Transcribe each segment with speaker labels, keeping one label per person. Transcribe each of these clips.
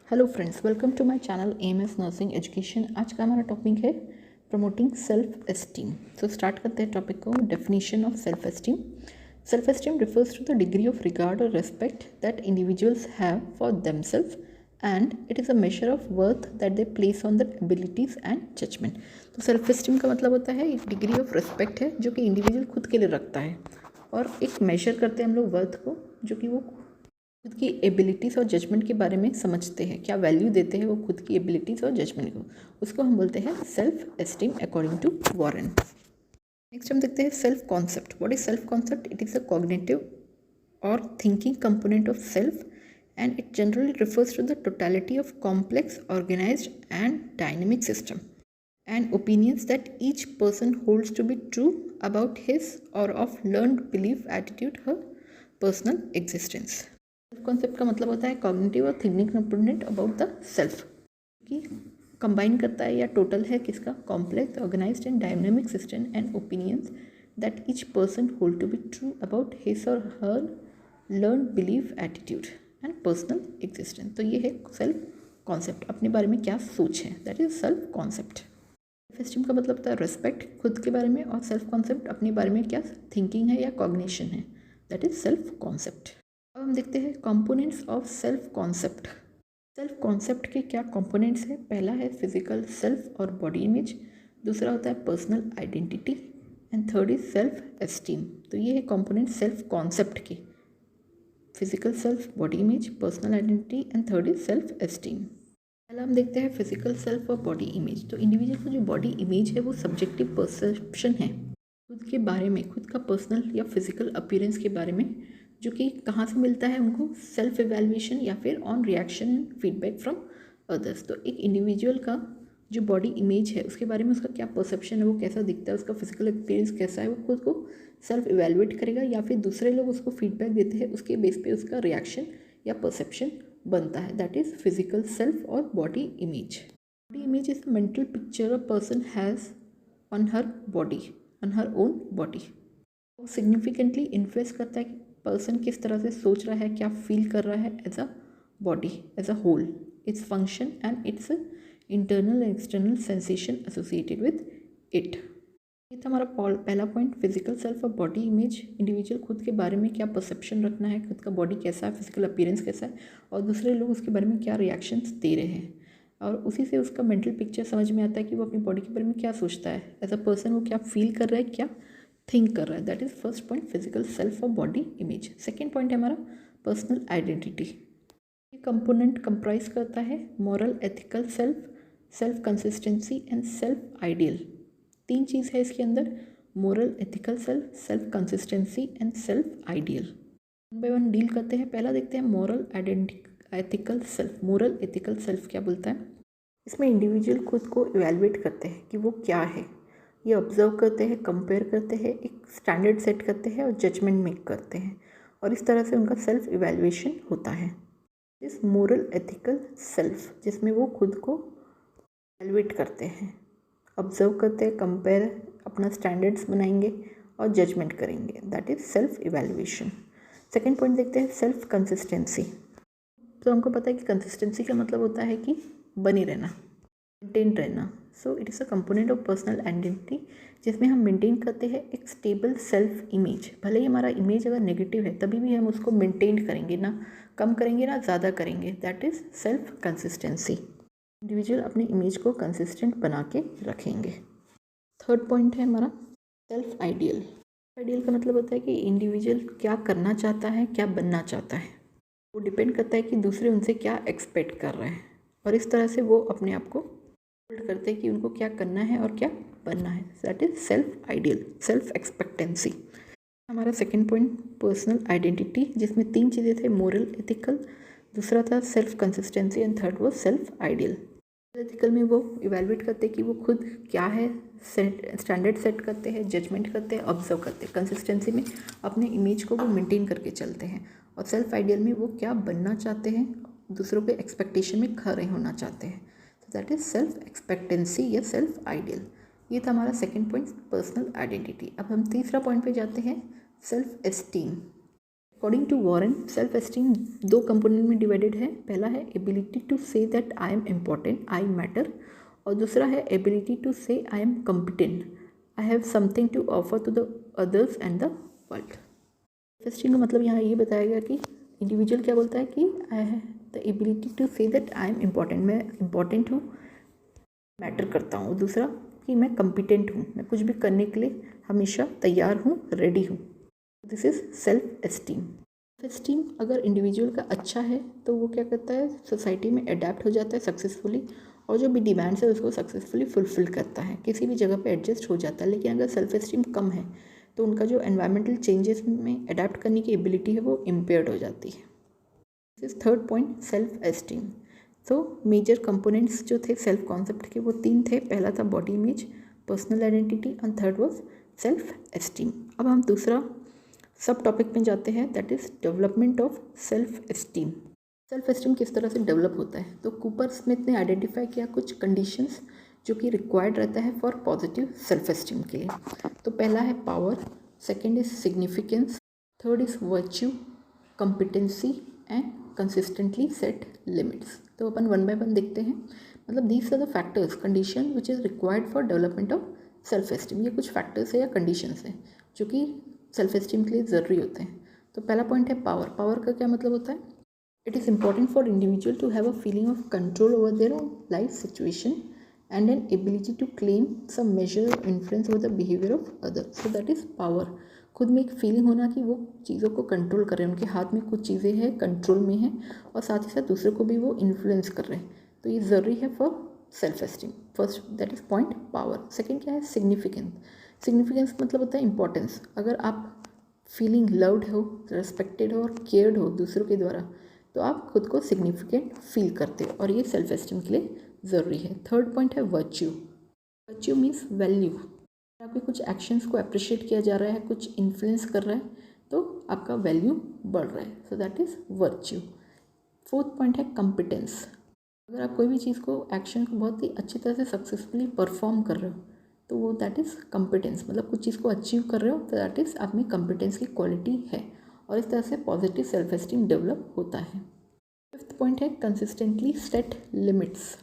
Speaker 1: Hello friends, welcome to my channel AMS nursing education. आज का हमारा टॉपिक है प्रमोटिंग सेल्फ एस्टीम। तो स्टार्ट करते हैं टॉपिक को। Definition of self esteem. Self esteem refers to the degree of regard और respect that individuals have for themself and it is a measure of worth that they place on the abilities and judgement. तो self esteem का मतलब होता है एक degree of respect है जो कि इंडिविजुअल खुद के लिए रखता है, और एक मेजर करते हैं हम लोग वर्थ को, जो कि वो खुद की एबिलिटीज़ और जजमेंट के बारे में समझते हैं, क्या वैल्यू देते हैं वो खुद की एबिलिटीज़ और जजमेंट को, उसको हम बोलते हैं self esteem according to Warren. Next हम देखते हैं self concept. What is self concept? It is a cognitive और thinking component of self and it generally refers to the totality of complex, organized and dynamic system and opinions that each person holds to be true about his or of learned belief, attitude, her personal existence. Self concept का मतलब होता है cognitive और thinking component about the self, कि combine करता है या total है किसका? Complex, organized and dynamic system and opinions that each person hold to be true about his और her learn believe attitude and personal existence. तो ये है सेल्फ कॉन्सेप्ट, अपने बारे में क्या सोच है, that is self concept. Self esteem का मतलब होता है रिस्पेक्ट खुद के बारे में, और सेल्फ कॉन्सेप्ट अपने बारे में क्या थिंकिंग है या कॉग्निशन है, दैट इज सेल्फ कॉन्सेप्ट। अब हम देखते हैं components of self concept. Self concept के क्या कंपोनेंट्स हैं? पहला है फिजिकल सेल्फ और बॉडी इमेज, दूसरा होता है personal identity and third is self esteem. तो ये है कंपोनेंट सेल्फ कॉन्सेप्ट के, physical self, body image, personal identity and third is self esteem. पहला हम देखते हैं फिजिकल सेल्फ और बॉडी इमेज। तो इंडिविजुअल का जो बॉडी इमेज है वो सब्जेक्टिव परसेप्शन है खुद के बारे में, खुद का पर्सनल या फिजिकल अपीयरेंस के बारे में, जो कि कहाँ से मिलता है उनको? सेल्फ एवेल्युएशन या फिर on reaction and feedback from others. तो एक इंडिविजुअल का जो बॉडी इमेज है उसके बारे में उसका क्या परसेप्शन है, वो कैसा दिखता है, उसका फिजिकल अपीयरेंस कैसा है, वो खुद को सेल्फ इवेल्युएट करेगा, या फिर दूसरे लोग उसको फीडबैक देते हैं उसके बेस पे उसका रिएक्शन या परसेप्शन बनता है। दैट इज फिजिकल सेल्फ और body image. Body image is mental picture a person has on her body, on her own body. वो सिग्निफिकेंटली इन्फ्लुएंस करता है कि पर्सन किस तरह से सोच रहा है, क्या फील कर रहा है as a body, as a whole, its function and its internal and external sensation associated with it. ये था हमारा पहला पॉइंट, फिजिकल सेल्फ और बॉडी इमेज। इंडिविजुअल खुद के बारे में क्या परसेप्शन रखना है, खुद का बॉडी कैसा है, फिजिकल अपीयरेंस कैसा है, और दूसरे लोग उसके बारे में क्या रिएक्शंस दे रहे हैं, और उसी से उसका मेंटल पिक्चर समझ में आता है कि वो अपनी बॉडी के बारे में क्या सोचता है, एज अ पर्सन वो क्या फील कर रहा है, क्या थिंक कर रहा है। That is first point, physical self और बॉडी इमेज। सेकेंड पॉइंट है हमारा पर्सनल आइडेंटिटी। ये कंपोनेंट कंप्राइज करता है moral, ethical self, self consistency and self ideal. तीन चीज़ है इसके अंदर, moral, ethical self, self consistency and self ideal. One by one deal करते हैं। पहला देखते हैं moral ethical self. Moral ethical self क्या बोलता है? इसमें इंडिविजुअल खुद को इवेलुएट करते हैं कि वो क्या है, ये ऑब्जर्व करते हैं, कंपेयर करते हैं, एक स्टैंडर्ड सेट करते हैं और जजमेंट मेक करते हैं, और इस तरह से उनका सेल्फ इवेलुएशन होता है। इस मोरल एथिकल सेल्फ जिसमें वो खुद को इवेलुएट करते हैं, ऑब्जर्व करते हैं, कंपेयर, अपना स्टैंडर्ड्स बनाएंगे और जजमेंट करेंगे, that is self evaluation. Second point देखते हैं सेल्फ कंसिस्टेंसी। तो हमको पता है कि कंसिस्टेंसी का मतलब होता है कि बनी रहना, मेंटेन रहना। So it is a component of personal identity जिसमें हम मेंटेन करते हैं एक स्टेबल सेल्फ इमेज। भले ही हमारा इमेज अगर नेगेटिव है तभी भी हम उसको मेंटेन करेंगे, ना कम करेंगे ना ज़्यादा करेंगे, that is self consistency. Individual अपने इमेज को कंसिस्टेंट बना के रखेंगे। थर्ड पॉइंट है हमारा सेल्फ आइडियल। आइडियल का मतलब होता है कि इंडिविजुअल क्या करना चाहता है, क्या बनना चाहता है, वो डिपेंड करता है कि दूसरे उनसे क्या एक्सपेक्ट कर रहे हैं, और इस तरह से वो अपने आप को होल्ड करते हैं कि उनको क्या करना है और क्या बनना है, that is self ideal, self expectancy. हमारा सेकेंड पॉइंट पर्सनल आइडेंटिटी, जिसमें तीन चीज़ें थे, मोरल, एथिकल, दूसरा था सेल्फ कंसिस्टेंसी एंड थर्ड वो सेल्फ आइडियल। एथिकल में वो इवेलुएट करते हैं कि वो खुद क्या है, स्टैंडर्ड सेट करते हैं, जजमेंट करते हैं, ऑब्जर्व करते हैं। कंसिस्टेंसी में अपने इमेज को वो मेंटेन करके चलते हैं, और सेल्फ आइडियल में वो क्या बनना चाहते हैं, दूसरों के एक्सपेक्टेशन में खरे होना चाहते हैं। तो दैट इज सेल्फ एक्सपेक्टेंसी या सेल्फ आइडियल। ये था हमारा सेकेंड पॉइंट, पर्सनल आइडेंटिटी। अब हम तीसरा पॉइंट पे जाते हैं, self esteem. According to Warren self esteem दो कंपोनेंट में डिवाइडेड है। पहला है ability to say that I am important, I matter, और दूसरा है ability to say I am competent, I have something to offer to the others and the world. Self esteem का मतलब यहाँ ये बताया गया कि इंडिविजुअल क्या बोलता है कि I have the ability to say that I am important, मैं इम्पॉर्टेंट हूँ, मैटर करता हूँ। दूसरा कि मैं कॉम्पिटेंट हूँ, मैं कुछ भी करने के लिए हमेशा तैयार हूँ, रेडी हूँ। This is self esteem. Self esteem अगर इंडिविजुअल का अच्छा है तो वो क्या करता है, सोसाइटी में अडेप्ट हो जाता है सक्सेसफुली, और जो भी डिमांड्स है उसको सक्सेसफुली फुलफिल करता है, किसी भी जगह पे एडजस्ट हो जाता है। लेकिन अगर सेल्फ एस्टीम कम है तो उनका जो एनवायरमेंटल चेंजेस में अडेप्ट करने की एबिलिटी है वो इम्पेयर्ड हो जाती है। This is third point, self esteem. तो मेजर कंपोनेंट्स जो थे सेल्फ कॉन्सेप्ट के वो तीन थे। पहला था body image, personal identity, and third was self esteem. अब हम दूसरा सब टॉपिक में जाते हैं, that is development of self esteem. Self esteem किस तरह से डेवलप होता है, तो कूपर स्मिथ ने आइडेंटिफाई किया कुछ कंडीशंस जो कि रिक्वायर्ड रहता है फॉर पॉजिटिव सेल्फ एस्टीम के लिए। तो पहला है power, second is significance, third is virtue, competency and consistently set limits. तो अपन वन बाय वन देखते हैं। मतलब these are the factors, condition which is required for development of self esteem. ये कुछ फैक्टर्स है या कंडीशंस हैं जो कि सेल्फ एस्टीम के लिए ज़रूरी होते हैं। तो पहला पॉइंट है पावर। पावर का क्या मतलब होता है, it is important for individual to have a feeling of control over their life situation and an ability to claim some major influence over the behaviour of others. So that is power. खुद में एक feeling होना कि वो चीज़ों को control कर रहे हैं, उनके हाथ में कुछ चीज़ें हैं, कंट्रोल में हैं, और साथ ही साथ दूसरे को भी वो इन्फ्लुएंस कर रहे हैं। तो ये ज़रूरी है for self esteem. First that is point power. Second क्या है, सिग्निफिकेंस। सिग्निफिकेंस मतलब होता है इंपॉर्टेंस। अगर आप फीलिंग लव्ड हो, रेस्पेक्टेड हो और केयर्ड हो दूसरों के द्वारा, तो आप खुद को सिग्निफिकेंट फील करते हो, और ये सेल्फ एस्टीम के लिए ज़रूरी है। थर्ड पॉइंट है वर्च्यू। Virtue means value. आपके कुछ एक्शंस को अप्रिशिएट किया जा रहा है, कुछ इन्फ्लुएंस कर रहा है, तो आपका वैल्यू बढ़ रहा है। सो that is virtue. Fourth point है कॉम्पिटेंस। अगर आप कोई भी चीज़ को, एक्शन को बहुत ही अच्छी तरह से सक्सेसफुली परफॉर्म कर रहे हो, तो वो दैट इज़ कॉम्पिटेंस। मतलब कुछ चीज़ को अचीव कर रहे हो तो दैट इज़ आप में कॉम्पिटेंस की क्वालिटी है, और इस तरह से पॉजिटिव सेल्फ एस्टीम डेवलप होता है। फिफ्थ पॉइंट है consistently set limits.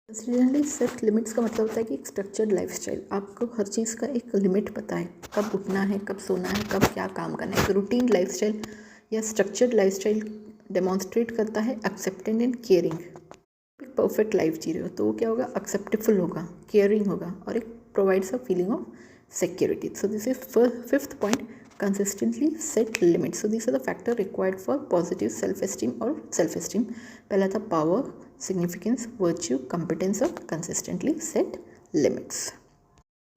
Speaker 1: Consistently set limits का मतलब होता है कि एक स्ट्रक्चर्ड लाइफस्टाइल। आपको हर चीज़ का एक लिमिट पता है, कब उठना है, कब सोना है, कब क्या काम करना है। एक रूटीन लाइफस्टाइल या स्ट्रक्चर्ड लाइफस्टाइल डेमॉन्स्ट्रेट करता है एक्सेप्टेंस एंड केयरिंग। एक परफेक्ट लाइफ जी रहे हो तो वो क्या होगा, एक्सेप्टेबल होगा, केयरिंग होगा, और एक provides a feeling of security. So this is fifth point, consistently set limits. So these are the factors required for positive self-esteem or self-esteem. पहला था power, significance, virtue, competence और consistently set limits.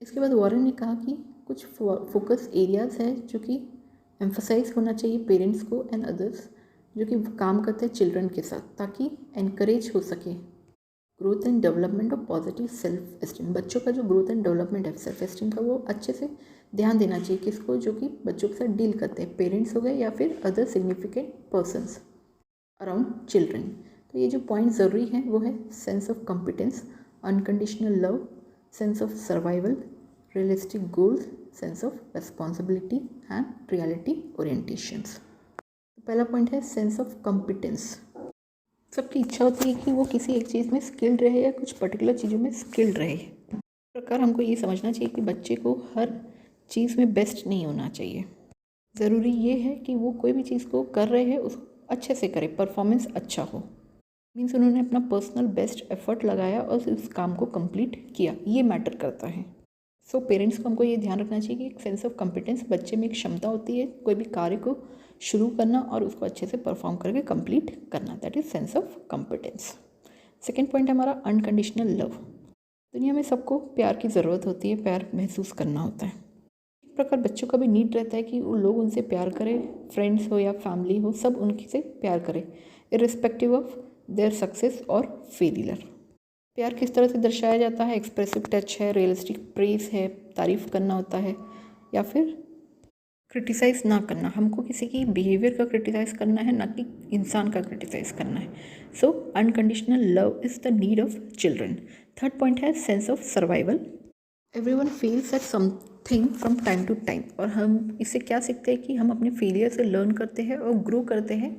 Speaker 1: इसके बाद Warren ने कहा कि कुछ focus areas है जो कि एम्फोसाइज होना चाहिए पेरेंट्स को एंड अदर्स जो कि काम करते हैं चिल्ड्रन के साथ, ताकि एनकरेज हो सके growth and development of positive self esteem. बच्चों का जो ग्रोथ एंड डेवलपमेंट है सेल्फ एस्टीम का, वो अच्छे से ध्यान देना चाहिए किसको, जो कि बच्चों के साथ डील करते हैं, पेरेंट्स हो गए या फिर other significant persons around children. तो ये जो पॉइंट ज़रूरी है वो है sense of competence, unconditional love, sense of survival, realistic goals, sense of responsibility and reality orientations. पहला पॉइंट है सेंस ऑफ कॉम्पिटेंस। सबकी इच्छा होती है कि वो किसी एक चीज़ में स्किल्ड रहे या कुछ पर्टिकुलर चीज़ों में स्किल्ड रहे। इस प्रकार हमको ये समझना चाहिए कि बच्चे को हर चीज़ में बेस्ट नहीं होना चाहिए। ज़रूरी ये है कि वो कोई भी चीज़ को कर रहे हैं उसको अच्छे से करे, परफॉर्मेंस अच्छा हो, मीन्स उन्होंने अपना पर्सनल बेस्ट एफर्ट लगाया और उस काम को कंप्लीट किया, ये मैटर करता है। सो पेरेंट्स को हमको ये ध्यान रखना चाहिए कि एक सेंस ऑफ कॉम्पिटेंस, बच्चे में एक क्षमता होती है कोई भी कार्य को शुरू करना और उसको अच्छे से परफॉर्म करके कंप्लीट करना, that is sense of competence. Second point है हमारा अनकंडीशनल लव। दुनिया में सबको प्यार की ज़रूरत होती है, प्यार महसूस करना होता है। एक प्रकार बच्चों का भी नीड रहता है कि वो लोग उनसे प्यार करें, फ्रेंड्स हो या फैमिली हो, सब उनसे प्यार करें इर्रिस्पेक्टिव ऑफ देयर सक्सेस और फेलियर। प्यार किस तरह से दर्शाया जाता है, एक्सप्रेसिव टच है, रियलिस्टिक प्रेज है, तारीफ़ करना होता है, या फिर क्रिटिसाइज़ ना करना। हमको किसी की बिहेवियर का क्रिटिसाइज़ करना है, ना कि इंसान का क्रिटिसाइज़ करना है। So unconditional love is the need of children. Third point है sense of survival. Everyone feels that thing from time to time. और हम इससे क्या सीखते हैं कि हम अपने फेलियर से लर्न करते हैं और ग्रो करते हैं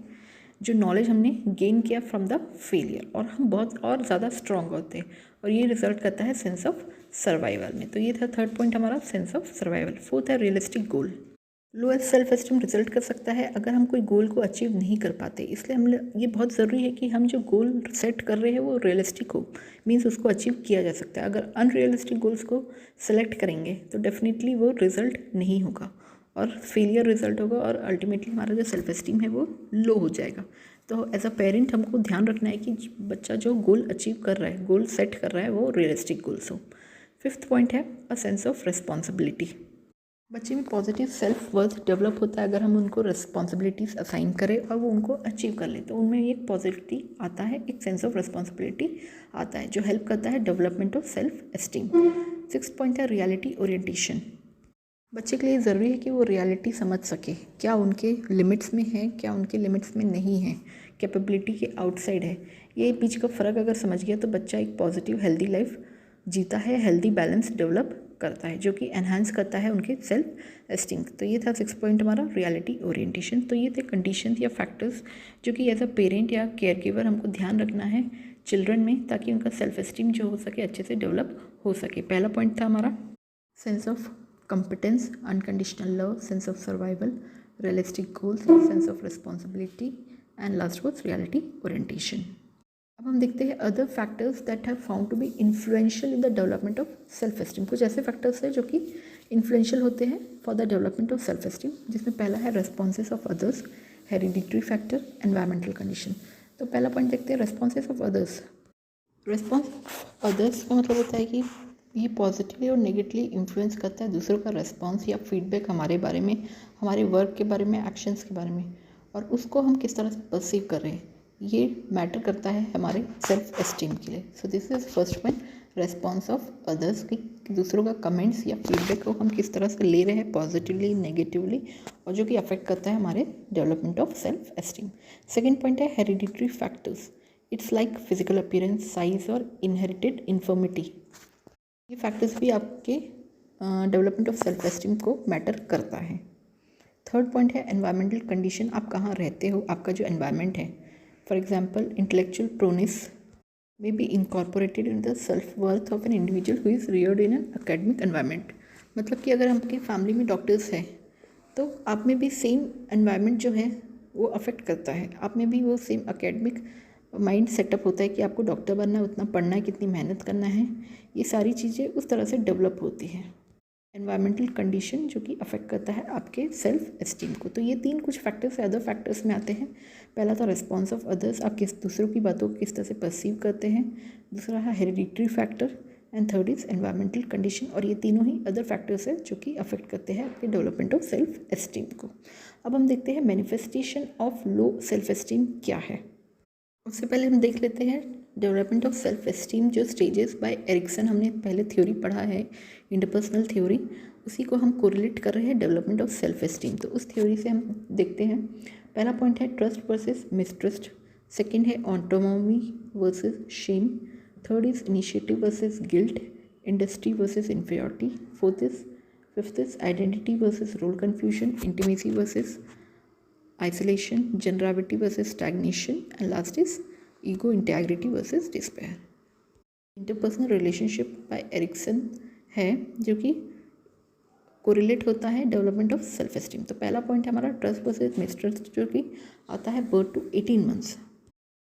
Speaker 1: जो नॉलेज हमने गेन किया फ्रॉम द फेलियर, और हम बहुत और ज़्यादा स्ट्रॉन्ग होते हैं, और ये रिजल्ट करता है सेंस ऑफ सर्वाइवल में। तो ये था थर्ड पॉइंट हमारा, सेंस ऑफ सर्वाइवल। फोर्थ है रियलिस्टिक गोल। लो सेल्फ एस्टीम रिजल्ट कर सकता है अगर हम कोई गोल को अचीव नहीं कर पाते, इसलिए हम ये बहुत ज़रूरी है कि हम जो गोल सेट कर रहे हैं वो रियलिस्टिक हो, मीन्स उसको अचीव किया जा सकता है। अगर अनरियलिस्टिक गोल्स को सेलेक्ट करेंगे तो डेफिनेटली वो रिजल्ट नहीं होगा और फेलियर रिजल्ट होगा, और अल्टीमेटली हमारा जो सेल्फ एस्टीम है वो लो हो जाएगा। तो एज अ पेरेंट हमको ध्यान रखना है कि बच्चा जो गोल अचीव कर रहा है, गोल सेट कर रहा है, वो रियलिस्टिक गोल्स हो। फिफ्थ पॉइंट है अ सेंस ऑफ रिस्पॉन्सिबिलिटी। बच्चे में पॉजिटिव सेल्फ वर्थ डेवलप होता है अगर हम उनको रिस्पॉन्सिबिलिटीज़ असाइन करें और वो उनको अचीव कर लें, तो उनमें एक पॉजिटिविटी आता है, एक सेंस ऑफ रिस्पॉन्सिबिलिटी आता है जो हेल्प करता है development of self esteem. Sixth point है रियलिटी ओरिएंटेशन। बच्चे के लिए ज़रूरी है कि वो रियलिटी समझ सके, क्या उनके लिमिट्स में है, क्या उनके लिमिट्स में नहीं है, कैपेबिलिटी के आउटसाइड है। ये बीच का फ़र्क अगर समझ गया तो बच्चा एक पॉजिटिव हेल्दी लाइफ जीता है, हेल्दी बैलेंस डेवलप करता है जो कि एनहांस करता है उनके सेल्फ एस्टीम। तो ये था 6 पॉइंट हमारा रियलिटी ओरिएंटेशन। तो ये थे कंडीशन या फैक्टर्स जो कि एज अ पेरेंट या केयर गिवर हमको ध्यान रखना है चिल्ड्रन में, ताकि उनका सेल्फ एस्टीम जो हो सके अच्छे से डेवलप हो सके। पहला पॉइंट था हमारा sense of competence, unconditional love, sense of survival, realistic goals, sense of responsibility, and last was reality orientation. अब हम देखते हैं other factors that have found to be influential in the development of self esteem. कुछ ऐसे factors हैं जो कि influential होते हैं for the development of self esteem, जिसमें पहला है responses of others, hereditary factor, environmental condition. तो पहला पॉइंट देखते हैं responses of others. Response of others का मतलब होता है कि ये पॉजिटिवली और नेगेटिवली इन्फ्लुएंस करता है दूसरों का रेस्पॉन्स या फीडबैक हमारे बारे में, हमारे वर्क के बारे में, एक्शंस के बारे में, और उसको हम किस तरह से परसीव कर रहे हैं, ये मैटर करता है हमारे सेल्फ एस्टीम के लिए। सो this is first point, response of others, कि दूसरों का कमेंट्स या फीडबैक को हम किस तरह से ले रहे हैं, पॉजिटिवली, नेगेटिवली, और जो कि अफेक्ट करता है हमारे development of self esteem. Second point है hereditary factors. It's like physical appearance, size और इनहेरिटेड इन्फॉर्मिटी। ये फैक्टर्स भी आपके डेवलपमेंट ऑफ सेल्फ एस्टीम को मैटर करता है। थर्ड पॉइंट है एनवायरमेंटल कंडीशन। आप कहाँ रहते हो, आपका जो एनवायरमेंट है। For example intellectual proneness may be incorporated in the self-worth of an individual who is reared in an academic environment। मतलब कि अगर आपकी फैमिली में डॉक्टर्स हैं तो आप में भी सेम एनवायरनमेंट जो है वो अफेक्ट करता है, आप में भी वो सेम एकेडमिक माइंड सेटअप होता है कि आपको डॉक्टर बनना है, उतना पढ़ना है, कितनी मेहनत करना है, ये सारी चीज़ें उस तरह से डेवलप होती हैं। एनवायरमेंटल कंडीशन जो कि अफेक्ट करता है आपके सेल्फ एस्टीम को। तो ये तीन कुछ फैक्टर्स अदर फैक्टर्स में आते हैं। पहला था रिस्पॉन्स ऑफ अदर्स, आप किस दूसरों की बातों को किस तरह से परसीव करते हैं। दूसरा है hereditary factor, and third is environmental condition. और ये तीनों ही अदर फैक्टर्स है जो कि अफेक्ट करते हैं आपके डेवलपमेंट ऑफ सेल्फ एस्टीम को। अब हम देखते हैं manifestation of low self esteem क्या है। उससे पहले हम देख लेते हैं डेवलपमेंट ऑफ सेल्फ एस्टीम जो स्टेजेस बाय एरिक्सन, हमने पहले थ्योरी पढ़ा है इंटरपर्सनल थ्योरी, उसी को हम कोरिलेट कर रहे हैं डेवलपमेंट ऑफ सेल्फ एस्टीम। तो उस थ्योरी से हम देखते हैं, पहला पॉइंट है ट्रस्ट वर्सेस मिसट्रस्ट, सेकंड है autonomy versus shame, third is initiative versus guilt, industry versus inferiority, fifth is identity versus role confusion, intimacy versus isolation, generality versus stagnation, and last is ego integrity versus despair। Interpersonal relationship by Erikson है जो कि correlate होता है development of self esteem. तो पहला point है हमारा trust versus mistrust जो कि आता है birth to 18 months.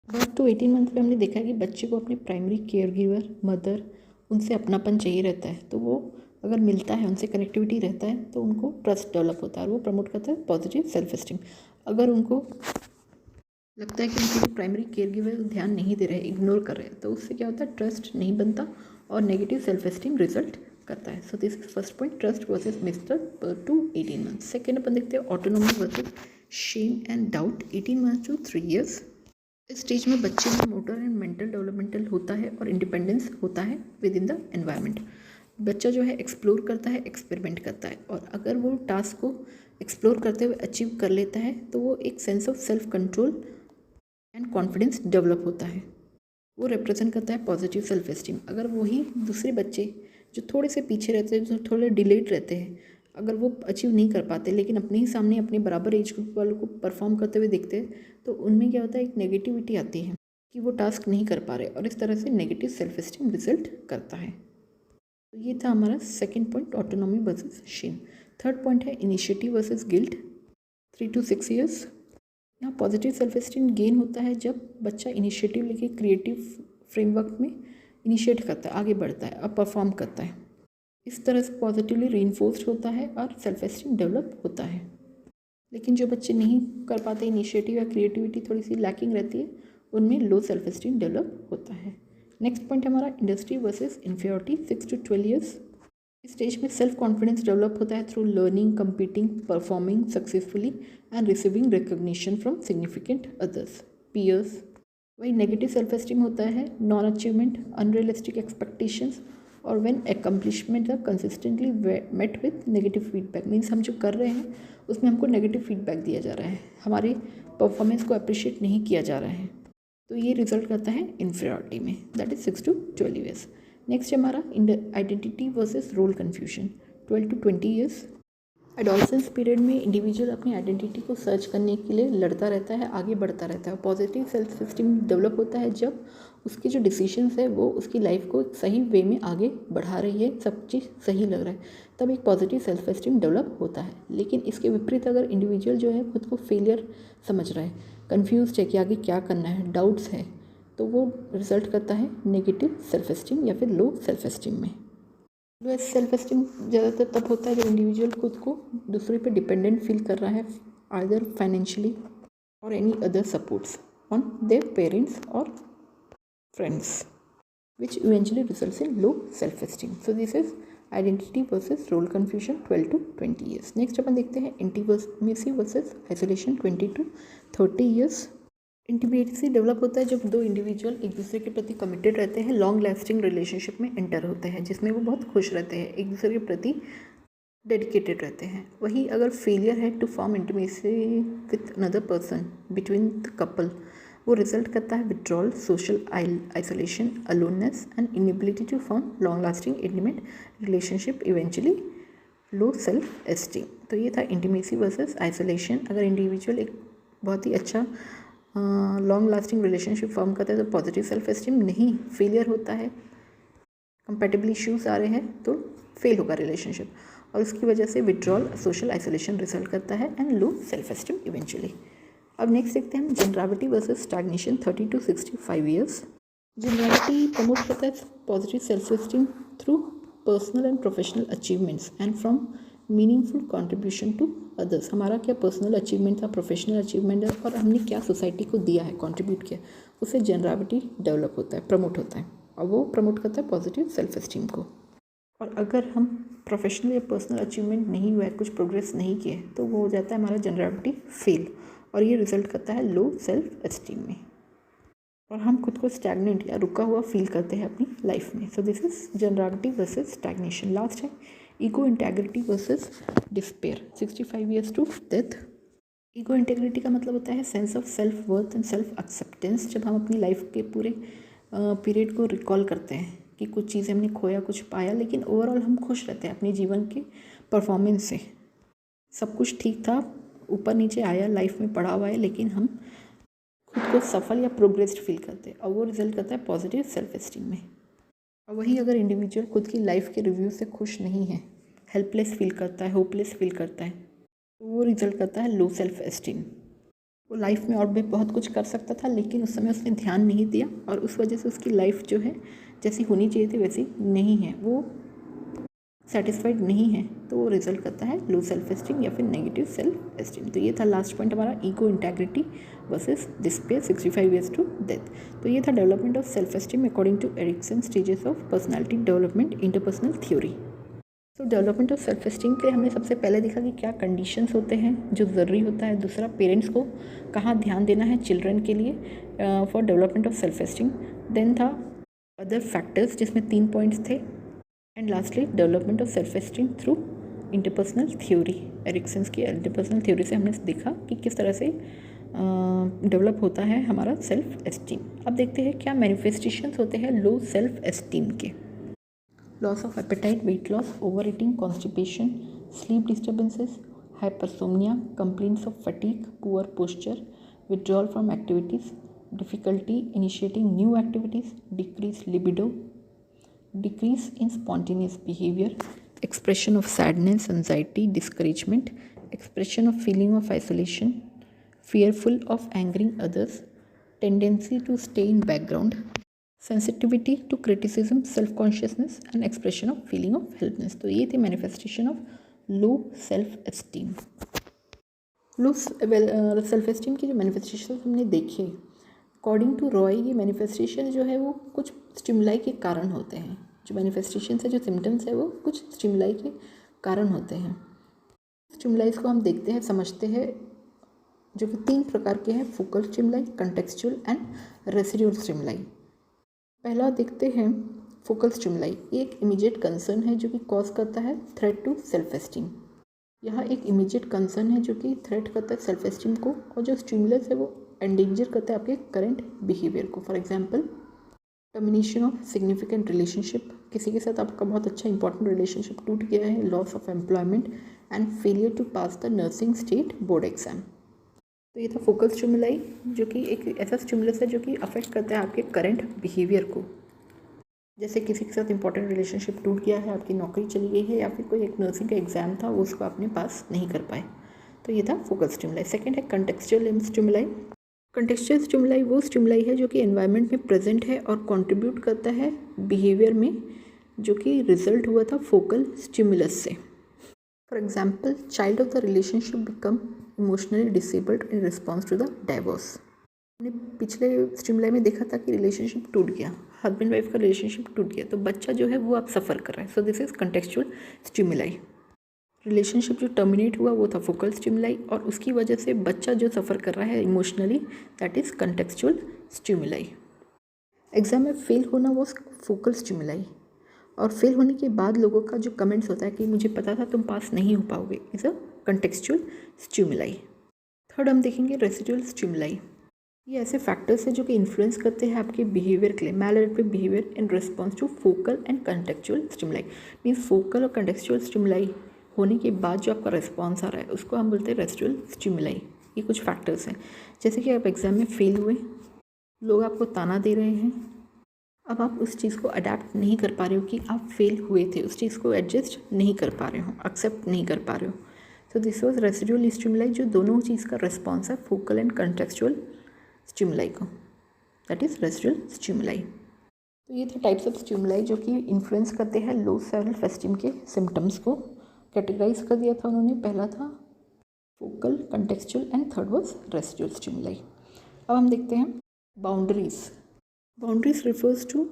Speaker 1: Birth to 18 month में हमने देखा है कि बच्चे को अपने प्राइमरी केयर गिवर मदर उनसे अपनापन चाहिए रहता है, तो वो अगर मिलता है, उनसे कनेक्टिविटी रहता है तो उनको ट्रस्ट डेवलप होता है और वो प्रमोट करता है पॉजिटिव सेल्फ एस्टीम। अगर उनको लगता है कि उनके जो प्राइमरी केयर गिवर ध्यान नहीं दे रहे, इग्नोर कर रहे हैं, तो उससे क्या होता है, ट्रस्ट नहीं बनता और नेगेटिव सेल्फ एस्टीम रिजल्ट करता है। So this is first point, trust versus mistrust birth to 18 month. Second अपन देखते हैं autonomy versus shame and doubt 18 month to 3 years. इस स्टेज में बच्चे में मोटर एंड मेंटल डेवलपमेंटल होता है और इंडिपेंडेंस होता है विद इन द एनवायरनमेंट। बच्चा जो है एक्सप्लोर करता है, एक्सपेरिमेंट करता है, और अगर वो टास्क को एक्सप्लोर करते हुए अचीव कर लेता है तो वो एक sense of self control and confidence develop होता है। वो रिप्रेजेंट करता है पॉजिटिव सेल्फ एस्टीम। अगर वही दूसरे बच्चे जो थोड़े से पीछे रहते हैं, जो थोड़े डिलेड रहते हैं, अगर वो अचीव नहीं कर पाते लेकिन अपने ही सामने अपने बराबर एज ग्रुप वालों को परफॉर्म करते हुए देखते हैं, तो उनमें क्या होता है, एक नेगेटिविटी आती है कि वो टास्क नहीं कर पा रहे और इस तरह से नेगेटिव सेल्फ एस्टीम रिजल्ट करता है। तो ये था हमारा second point, autonomy versus shame. Third point है initiative versus guilt, 3 to 6 years. यहाँ पॉजिटिव सेल्फ एस्टीम गेन होता है जब बच्चा इनिशिएटिव लेके क्रिएटिव फ्रेमवर्क में इनिशिएट करता है, आगे बढ़ता है और परफॉर्म करता है। इस तरह से पॉजिटिवली रीइंफोर्स्ड होता है और सेल्फ एस्टीम डेवलप होता है। लेकिन जो बच्चे नहीं कर पाते, इनिशिएटिव या क्रिएटिविटी थोड़ी सी लैकिंग रहती है, उनमें लो सेल्फ एस्टीम डेवलप होता है। नेक्स्ट पॉइंट हमारा industry versus inferiority, 6 to 12 years. इस स्टेज में सेल्फ कॉन्फिडेंस डेवलप होता है through learning, competing, performing successfully and receiving recognition from significant others, peers. वही नेगेटिव सेल्फ एस्टीम होता है नॉन अचीवमेंट, अनरियलिस्टिक एक्सपेक्टेशंस और when accomplishment are consistently met with negative feedback. Means हम जो कर रहे हैं उसमें हमको नेगेटिव फीडबैक दिया जा रहा है, हमारे परफॉर्मेंस को अप्रिशिएट नहीं किया जा रहा है, तो ये रिजल्ट करता है इन्फीरियरिटी में, that is 6 to 12 years. Next है हमारा identity versus role confusion, 12 to 20 years. Adolescence period में इंडिविजुअल अपनी आइडेंटिटी को सर्च करने के लिए लड़ता रहता है, आगे बढ़ता रहता है। पॉजिटिव सेल्फ एस्टीम डेवलप होता है जब उसके जो डिसीजंस है वो उसकी लाइफ को एक सही वे में आगे बढ़ा रही है, सब चीज़ सही लग रहा है, तब एक पॉजिटिव सेल्फ एस्टीम डेवलप होता है। लेकिन इसके विपरीत अगर इंडिविजुअल जो है खुद को फेलियर समझ रहा है, कन्फ्यूज है कि आगे क्या करना है, डाउट्स है, तो वो रिजल्ट करता है नेगेटिव सेल्फ एस्टीम या फिर लो सेल्फ एस्टीम में। लो सेल्फ एस्टीम ज़्यादातर तब होता है जब इंडिविजुअल खुद को दूसरे पे डिपेंडेंट फील कर रहा है, आइदर फाइनेंशियली और any other supports on their parents और friends, which eventually results in low self-esteem. So this is identity versus role confusion, 12 to 20 years. Next अपन देखते हैं intimacy versus isolation, 20 to 30 years. Intimacy develop होता है जब दो individual एक दूसरे के प्रति कमिटेड रहते हैं, लॉन्ग लास्टिंग रिलेशनशिप में एंटर होते हैं, जिसमें वो बहुत खुश रहते हैं, एक दूसरे के प्रति डेडिकेटेड रहते हैं। वही अगर फेलियर है to form intimacy with another person between the couple, वो रिजल्ट करता है withdrawal, social isolation, aloneness and inability to form long lasting intimate relationship, eventually low self esteem. तो ये था इंटीमेसी वर्सेस आइसोलेशन। अगर इंडिविजुअल एक बहुत ही अच्छा लॉन्ग लास्टिंग रिलेशनशिप फॉर्म करता है तो पॉजिटिव सेल्फ एस्टीम, नहीं फेलियर होता है, कंपैटिबल इश्यूज आ रहे हैं तो फेल होगा रिलेशनशिप, और उसकी वजह से विड्रॉल, सोशल आइसोलेशन रिजल्ट करता है and low self esteem eventually. अब नेक्स्ट देखते हैं हम generality versus stagnation, 30 to 65 years. Generality promote करता है positive self esteem through personal and professional achievements and from meaningful contribution to others. हमारा क्या पर्सनल अचीवमेंट था, प्रोफेशनल अचीवमेंट है, और हमने क्या सोसाइटी को दिया है, कंट्रीब्यूट किया, उससे जनरलिटी डेवलप होता है, प्रमोट होता है, और वो प्रमोट करता है पॉजिटिव सेल्फ एस्टीम को। और अगर हम प्रोफेशनल या पर्सनल अचीवमेंट नहीं हुआ है, कुछ प्रोग्रेस नहीं किए, तो वो हो जाता है हमारा जनरलिटी फेल, और ये रिजल्ट करता है लो सेल्फ एस्टीम में, और हम खुद को स्टैग्नेंट या रुका हुआ फील करते हैं अपनी लाइफ में। So this is generality versus stagnation. Last है ego integrity versus despair, 65 years to death. Ego integrity का मतलब होता है sense of self worth and self acceptance. जब हम अपनी लाइफ के पूरे पीरियड को रिकॉल करते हैं कि कुछ चीज़ें हमने खोया, कुछ पाया, लेकिन ओवरऑल हम खुश रहते हैं अपने जीवन के परफॉर्मेंस से, सब कुछ ठीक था, ऊपर नीचे आया, लाइफ में पड़ा हुआ है, लेकिन हम खुद को सफल या प्रोग्रेस्ड फील करते हैं, और वो रिजल्ट करता है पॉजिटिव सेल्फ एस्टीम में। और वही अगर इंडिविजुअल खुद की लाइफ के रिव्यू से खुश नहीं है, हेल्पलेस फील करता है, होपलेस फील करता है, तो वो रिजल्ट करता है लो सेल्फ एस्टीम। वो लाइफ में और भी बहुत कुछ कर सकता था, लेकिन उस समय उसने ध्यान नहीं दिया, और उस वजह से उसकी लाइफ जो है जैसी होनी चाहिए थी वैसी नहीं है, वो सेटिस्फाइड नहीं है, तो वो रिजल्ट करता है लो सेल्फ एस्टीम या फिर नेगेटिव सेल्फ एस्टीम। तो ये था लास्ट पॉइंट हमारा, ego integrity versus despair, 65 years to death. तो ये था development of self esteem according to Erikson, stages of personality development, interpersonal theory. तो डेवलपमेंट ऑफ सेल्फ एस्टीम के हमने सबसे पहले देखा कि क्या कंडीशंस होते हैं जो ज़रूरी होता है, दूसरा पेरेंट्स को कहाँ ध्यान देना है चिल्ड्रन के लिए for development of self esteem, then था अदर फैक्टर्स जिसमें 3 पॉइंट्स थे, and lastly development of self esteem through interpersonal theory. Erikson's की इंटरपर्सनल थ्योरी से हमने देखा कि किस तरह से डेवलप होता है हमारा सेल्फ एस्टीम। अब देखते हैं क्या मैनिफेस्टेशंस होते हैं लो सेल्फ एस्टीम के। loss of appetite, weight loss, overeating, constipation, sleep disturbances, hypersomnia, complaints of fatigue, poor posture, withdrawal from activities, difficulty initiating new activities, decreased libido, decrease in spontaneous behavior, expression of sadness, anxiety, discouragement, expression of feeling of isolation, fearful of angering others, tendency to stay in background, sensitivity to criticism, self-consciousness and expression of feeling of helplessness. तो ये थे manifestation of low self-esteem. Low self esteem की जो manifestation हमने देखी, according to Roy ये manifestation जो है वो कुछ स्टिमुलाई के कारण होते हैं. जो मैनिफेस्टेशन है, जो सिम्टम्स है, वो कुछ स्टिमुलाई के कारण होते हैं. स्टिमुलाइज को हम देखते हैं, समझते हैं, जो कि 3 प्रकार के हैं: focal stimuli, contextual and residual stimuli. पहला देखते हैं फोकल स्टिमुलाई. ये एक इमीडिएट कंसर्न है जो कि कॉज करता है थ्रेट टू सेल्फ एस्टीम. यह एक इमीडिएट कंसर्न है जो कि थ्रेट करता है सेल्फ एस्टीम को, और जो स्टिमुलस है वो एंडेंजर करता है आपके करंट बिहेवियर को. For example, termination of significant relationship, किसी के साथ आपका बहुत अच्छा इंपॉर्टेंट रिलेशनशिप टूट गया है, loss of employment and failure to pass the nursing state board exam. तो ये था फोकल स्टिमुलाई, जो कि एक ऐसा स्टिमुलस है जो कि अफेक्ट करता है आपके करंट बिहेवियर को. जैसे किसी के साथ इंपॉर्टेंट रिलेशनशिप टूट गया है, आपकी नौकरी चली गई है, या फिर कोई एक नर्सिंग का एग्जाम था वो उसको आपने पास नहीं कर पाए. तो ये था फोकल स्टिमुलाई. सेकंड है कंटेक्सचुअल स्टिमुलाई. कंटेक्सचुअल स्टिमुलाई वो स्टिमुलाई है जो कि एनवायरनमेंट में प्रेजेंट है और कंट्रीब्यूट करता है बिहेवियर में, जो कि रिजल्ट हुआ था फोकल स्टिमुलस से. For example, child of the relationship become emotionally disabled in response to the divorce. हमने पिछले स्टिमुलाई में देखा था कि रिलेशनशिप टूट गया, हस्बैंड वाइफ का रिलेशनशिप टूट गया, तो बच्चा जो है वो आप सफ़र कर रहा है. So this is contextual stimuli. Relationship जो टर्मिनेट हुआ वो था फोकल स्टिमुलाई, और उसकी वजह से बच्चा जो सफ़र कर रहा है emotionally, that is contextual stimuli. Exam में फेल होना वो फोकल स्टिमुलाई, और फेल होने के बाद लोगों का जो कमेंट्स होता है कि मुझे पता था तुम पास नहीं हो पाओगे, is a contextual stimuli. Third हम देखेंगे रेसिडुअल स्टिमुलाई. ये ऐसे फैक्टर्स हैं जो कि इन्फ्लुएंस करते हैं आपके बिहेवियर के लिए, maladaptive behaviour in response to focal and contextual stimuli. Means focal और कंटेक्चुअल स्टिमुलाई होने के बाद जो आपका रिस्पॉन्स आ रहा है उसको हम बोलते हैं रेसिडुअल स्टिमुलाई. ये कुछ फैक्टर्स हैं, जैसे कि आप एग्जाम में फेल हुए, लोग आपको ताना दे रहे हैं, अब आप उस चीज़ को अडेप्ट नहीं कर पा रहे हो कि आप फेल हुए थे, उस चीज़ को एडजस्ट नहीं कर पा रहे हो, एक्सेप्ट नहीं कर पा रहे हो. सो दिस वॉज रेसिडुअल स्टिमुलाई, जो दोनों चीज़ का रिस्पॉन्स है फोकल एंड कंटेक्चुअल स्टिमुलाई को, दैट इज़ रेसिडुअल स्टिमुलाई. तो ये थे टाइप्स ऑफ स्टिमुलाई जो कि इन्फ्लुएंस करते हैं लो सेल्फ एस्टीम के सिम्टम्स को. कैटेगराइज कर दिया था उन्होंने, पहला था focal, contextual and third was residual stimuli. अब हम देखते हैं boundaries. Boundaries refers to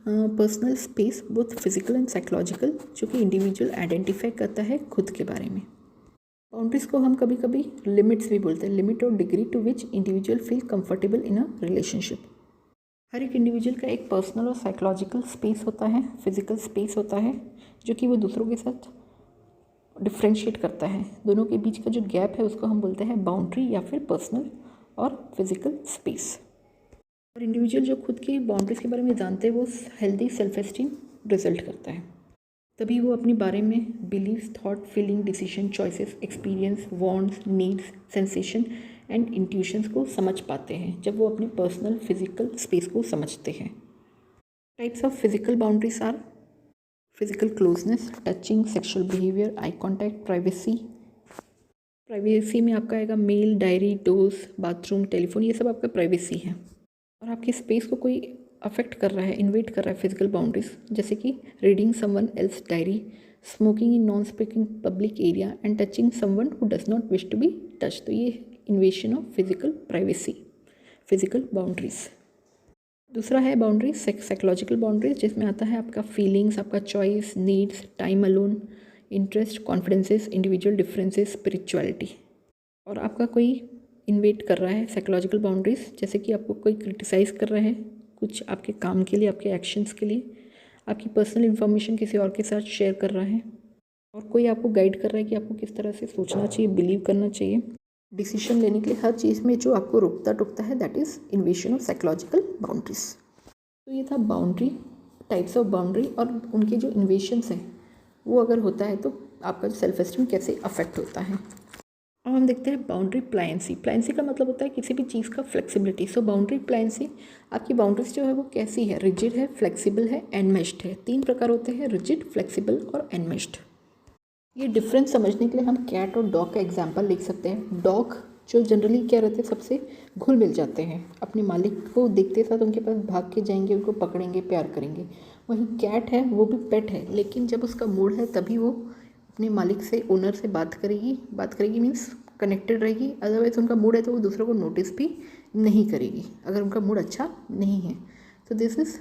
Speaker 1: personal space, both physical and psychological, जो कि इंडिविजुअल आइडेंटिफाई करता है खुद के बारे में. बाउंड्रीज को हम कभी कभी लिमिट्स भी बोलते हैं, लिमिट और degree to which individual feel comfortable in a relationship. हर एक इंडिविजुअल का एक पर्सनल और साइकोलॉजिकल स्पेस होता है, फिजिकल स्पेस होता है, जो कि वो दूसरों के साथ डिफ्रेंशिएट करता है. दोनों के बीच का जो गैप है उसको हम बोलते हैं बाउंड्री या फिर पर्सनल और फिजिकल स्पेस. और इंडिविजुअल जो खुद की बाउंड्रीज के बारे में जानते हैं वो हेल्दी सेल्फ एस्टीम रिजल्ट करता है. तभी वो अपने बारे में beliefs, thought, feeling, decision, choices, experience, wants, needs, sensation and intuitions को समझ पाते हैं, जब वो अपने पर्सनल फिजिकल स्पेस को समझते हैं. Types of physical boundaries are physical closeness, touching, sexual behaviour, eye contact, privacy. Privacy में आपका आएगा mail, diary, doors, bathroom, telephone, ये सब आपका प्राइवेसी है. और आपकी स्पेस को कोई अफेक्ट कर रहा है, इन्वेट कर रहा है फिजिकल बाउंड्रीज, जैसे कि reading someone else diary, smoking in non speaking public area and touching someone who does not wish to be touch. तो ये invasion of physical privacy, physical boundaries. दूसरा है बाउंड्रीज साइकोलॉजिकल बाउंड्रीज, जिसमें आता है आपका फीलिंग्स, आपका choice, needs, time alone, interest, confidences, individual differences, spirituality. और आपका कोई इन्वेट कर रहा है साइकोलॉजिकल बाउंड्रीज, जैसे कि आपको कोई क्रिटिसाइज़ कर रहा है कुछ आपके काम के लिए, आपके एक्शंस के लिए, आपकी पर्सनल इन्फॉर्मेशन किसी और के साथ शेयर कर रहा है, और कोई आपको गाइड कर रहा है कि आपको किस तरह से सोचना चाहिए, बिलीव करना चाहिए, डिसीजन लेने के लिए. हर चीज़ में जो आपको रोकता टोकता है, that is इन्वेशन of psychological boundaries. तो ये था बाउंड्री टाइप्स ऑफ बाउंड्री और उनके जो इन्वेशंस हैं वो अगर होता है तो आपका जो सेल्फ एस्टीम कैसे अफेक्ट होता है। अब हम देखते हैं बाउंड्री प्लायंसी। प्लायंसी का मतलब होता है किसी भी चीज़ का फ्लेक्सिबिलिटी। सो बाउंड्री प्लायंसी, आपकी बाउंड्रीज जो है वो कैसी है, रिजिड है, फ्लेक्सिबल है, एनमेश्ड है। 3 प्रकार होते हैं, रिजिड, फ्लेक्सिबल और एनमेश्ड। ये डिफरेंस समझने के लिए हम कैट और डॉग का एग्जाम्पल लिख सकते हैं। डॉग जो जनरली क्या रहते हैं, सबसे घुल मिल जाते हैं, अपने मालिक को देखते साथ उनके पास भाग के जाएंगे, उनको पकड़ेंगे, प्यार करेंगे। वहीं कैट है, वो भी पेट है, लेकिन जब उसका मूड है तभी वो अपने मालिक से, ओनर से बात करेगी मीन्स कनेक्टेड रहेगी। अदरवाइज उनका मूड है तो वो दूसरों को नोटिस भी नहीं करेगी अगर उनका मूड अच्छा नहीं है। तो this is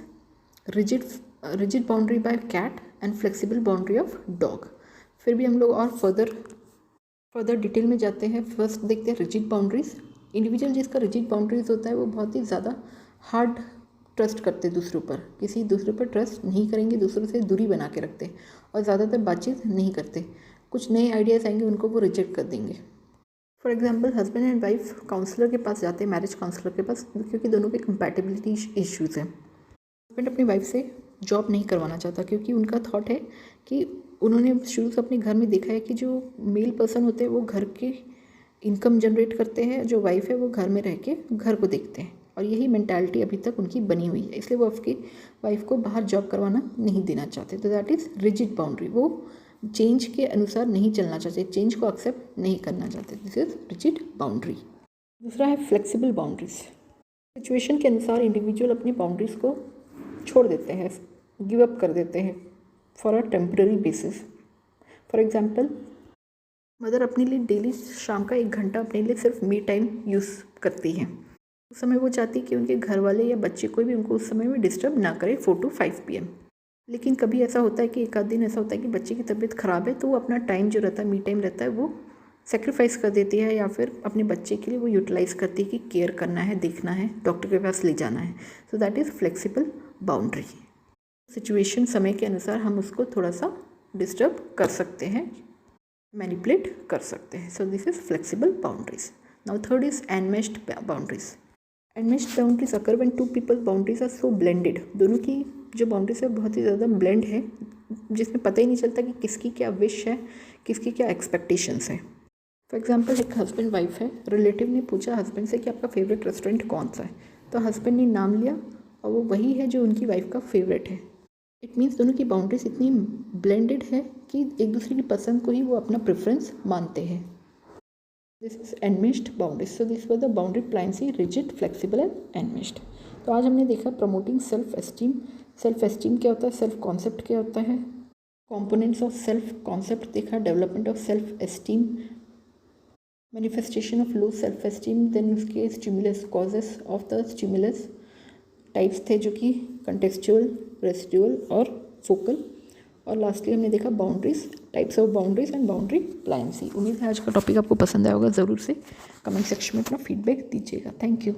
Speaker 1: rigid boundary by cat and flexible boundary of dog. फिर भी हम लोग और फर्दर डिटेल में जाते हैं। फर्स्ट देखते हैं रिजिड बाउंड्रीज। इंडिविजुअल जिसका रिजिड बाउंड्रीज होता है वो बहुत ही ज़्यादा हार्ड ट्रस्ट करते हैं दूसरों पर, किसी दूसरे पर ट्रस्ट नहीं करेंगे, दूसरों से दूरी बना के रखते हैं और ज़्यादातर बातचीत नहीं करते। कुछ नए आइडियाज़ आएंगे उनको वो रिजेक्ट कर देंगे। For example husband and wife counsellor के पास जाते हैं, मैरिज काउंसलर के पास, क्योंकि दोनों के कंपैटिबिलिटी इश्यूज़ हैं। हस्बैंड अपनी वाइफ से जॉब नहीं करवाना चाहता क्योंकि उनका थॉट है कि उन्होंने शुरू से अपने घर में देखा है कि जो मेल पर्सन होते हैं वो घर के इनकम जनरेट करते हैं, जो वाइफ है वो घर में रह के घर को देखते हैं, और यही मेंटालिटी अभी तक उनकी बनी हुई है। इसलिए वो आपकी वाइफ को बाहर जॉब करवाना नहीं देना चाहते। तो दैट इज़ रिजिड बाउंड्री। वो चेंज के अनुसार नहीं चलना चाहते, चेंज को एक्सेप्ट नहीं करना चाहते। This is rigid boundary. दूसरा है फ्लेक्सिबल बाउंड्रीज। सिचुएशन के अनुसार इंडिविजुअल अपनी बाउंड्रीज को छोड़ देते हैं, गिव अप कर देते हैं for a temporary basis. For example mother अपने लिए डेली शाम का 1 घंटा अपने लिए सिर्फ मी टाइम यूज़ करती हैं। उस समय वो चाहती कि उनके घर वाले या बच्चे कोई भी उनको उस समय में डिस्टर्ब ना करे 4 to 5 PM। लेकिन कभी ऐसा होता है कि एक आध दिन ऐसा होता है कि बच्चे की तबीयत ख़राब है, तो वो अपना टाइम जो रहता है, मी टाइम रहता है, वो सेक्रीफाइस कर देती है, या फिर अपने बच्चे के लिए वो यूटिलाइज़ करती है कि केयर करना है, देखना है, डॉक्टर के पास ले जाना है। सो that is flexible boundary. Situation, समय के अनुसार हम उसको थोड़ा सा डिस्टर्ब कर सकते हैं, मैनिपुलेट कर सकते हैं। So this is flexible boundaries. Now third is enmeshed boundaries. Enmeshed boundaries occur when 2 people boundaries are so blended. दोनों की जो बाउंड्रीज है बहुत ही ज़्यादा ब्लेंड है, जिसमें पता ही नहीं चलता कि किसकी क्या विश है, किसकी क्या एक्सपेक्टेशंस है। फॉर एग्जाम्पल एक हस्बैंड वाइफ है, रिलेटिव ने पूछा हस्बैंड से कि आपका फेवरेट रेस्टोरेंट कौन सा है, तो हस्बैंड ने नाम लिया और वो वही है जो उनकी वाइफ का फेवरेट है। इट मीन्स दोनों की बाउंड्रीज इतनी ब्लेंडेड है कि एक दूसरे की पसंद को ही वो अपना प्रेफरेंस मानते हैं। This is enmeshed boundaries. So this was the boundary pliancy, rigid, flexible and enmeshed. तो आज हमने देखा promoting self esteem. Self esteem क्या होता है, सेल्फ कॉन्सेप्ट क्या होता है, कॉम्पोनेंट्स ऑफ सेल्फ कॉन्सेप्ट देखा, development of self esteem, manifestation of low self esteem, then उसके stimulus, causes of the stimulus, types थे जो कि कंटेक्चुअल, रेसिडुअल और फोकल, और लास्टली हमने देखा boundaries, types of boundaries and boundary pliancy. उम्मीद है आज का टॉपिक आपको पसंद आया होगा। ज़रूर से कमेंट सेक्शन में अपना फीडबैक दीजिएगा। Thank you.